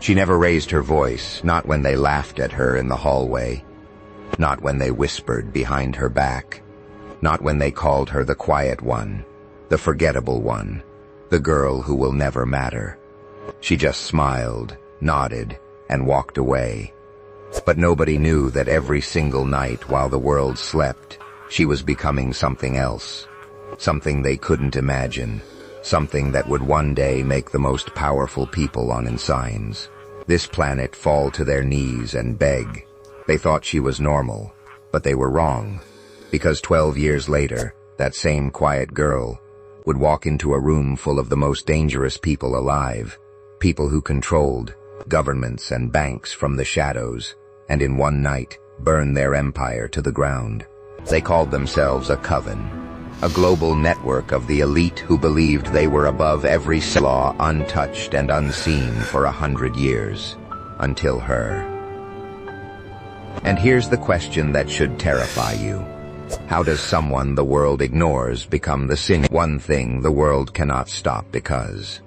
She never raised her voice, not when they laughed at her in the hallway, not when they whispered behind her back, not when they called her the quiet one, the forgettable one, the girl who will never matter. She just smiled, nodded, and walked away. But nobody knew that every single night while the world slept, she was becoming something else, something they couldn't imagine, something that would one day make the most powerful people on this planet fall to their knees and beg. They thought she was normal, but they were wrong, because 12 years later, that same quiet girl would walk into a room full of the most dangerous people alive, people who controlled governments and banks from the shadows, and in one night burn their empire to the ground. They called themselves a Coven, a global network of the elite who believed they were above every law, untouched and unseen for 100 years, until her. And here's the question that should terrify you. How does someone the world ignores become the one thing the world cannot stop? Because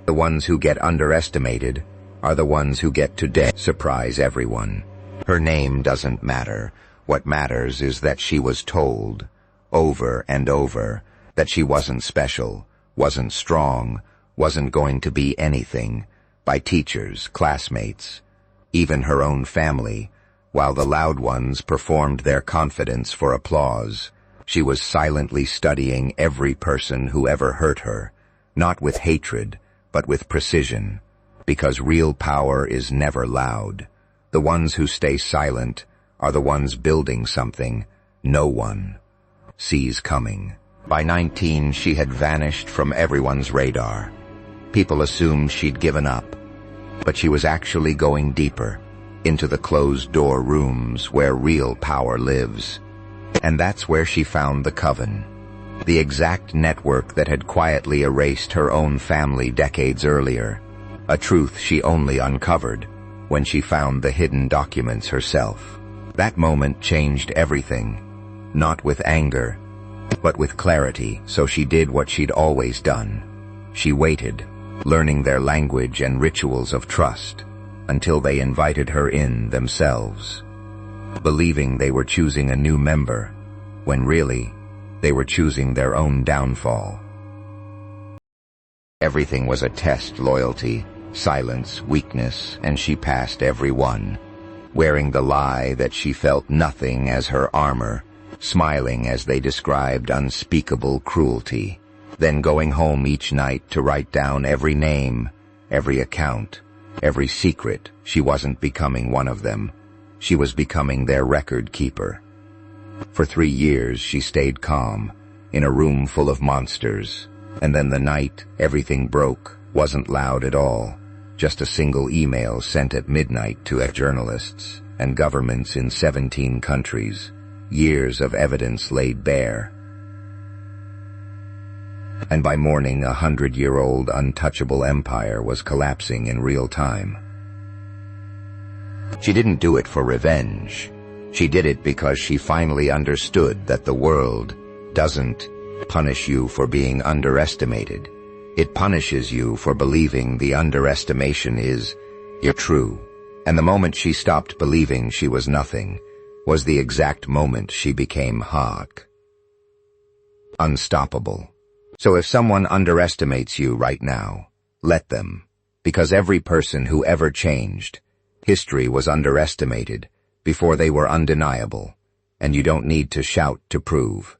the ones who get underestimated are the ones who get to surprise everyone. Her name doesn't matter. What matters is that she was told, over and over, that she wasn't special, wasn't strong, wasn't going to be anything, by teachers, classmates, even her own family. While the loud ones performed their confidence for applause, she was silently studying every person who ever hurt her, not with hatred, but with precision, because real power is never loud. The ones who stay silent are the ones building something no one sees coming. By 19, she had vanished from everyone's radar. People assumed she'd given up, but she was actually going deeper, into the closed-door rooms where real power lives. And that's where she found the Coven, the exact network that had quietly erased her own family decades earlier, a truth she only uncovered when she found the hidden documents herself. That moment changed everything, not with anger, but with clarity, so she did what she'd always done. She waited, learning their language and rituals of trust, until they invited her in themselves, believing they were choosing a new member, when really, they were choosing their own downfall. Everything was a test: loyalty, silence, weakness, and she passed every one, wearing the lie that she felt nothing as her armor, smiling as they described unspeakable cruelty, then going home each night to write down every name, every account, every secret. She wasn't becoming one of them. She was becoming their record keeper. For 3 years she stayed calm, in a room full of monsters, and then the night everything broke wasn't loud at all, just a single email sent at midnight to journalists and governments in 17 countries, years of evidence laid bare. And by morning, a 100-year-old untouchable empire was collapsing in real time. She didn't do it for revenge. She did it because she finally understood that the world doesn't punish you for being underestimated. It punishes you for believing the underestimation is true. And the moment she stopped believing she was nothing was the exact moment she became unstoppable. So if someone underestimates you right now, let them, because every person who ever changed, history was underestimated before they were undeniable, and you don't need to shout to prove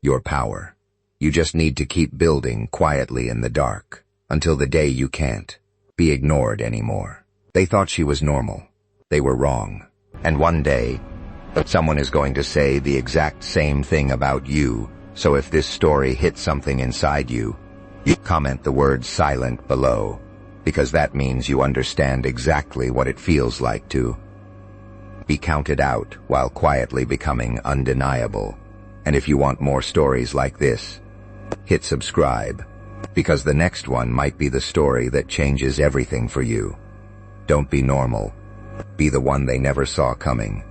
your power. You just need to keep building quietly in the dark until the day you can't be ignored anymore. They thought she was normal. They were wrong. And one day, someone is going to say the exact same thing about you. So if this story hits something inside you, comment the word silent below, because that means you understand exactly what it feels like to be counted out while quietly becoming undeniable. And if you want more stories like this, hit subscribe, because the next one might be the story that changes everything for you. Don't be normal. Be the one they never saw coming.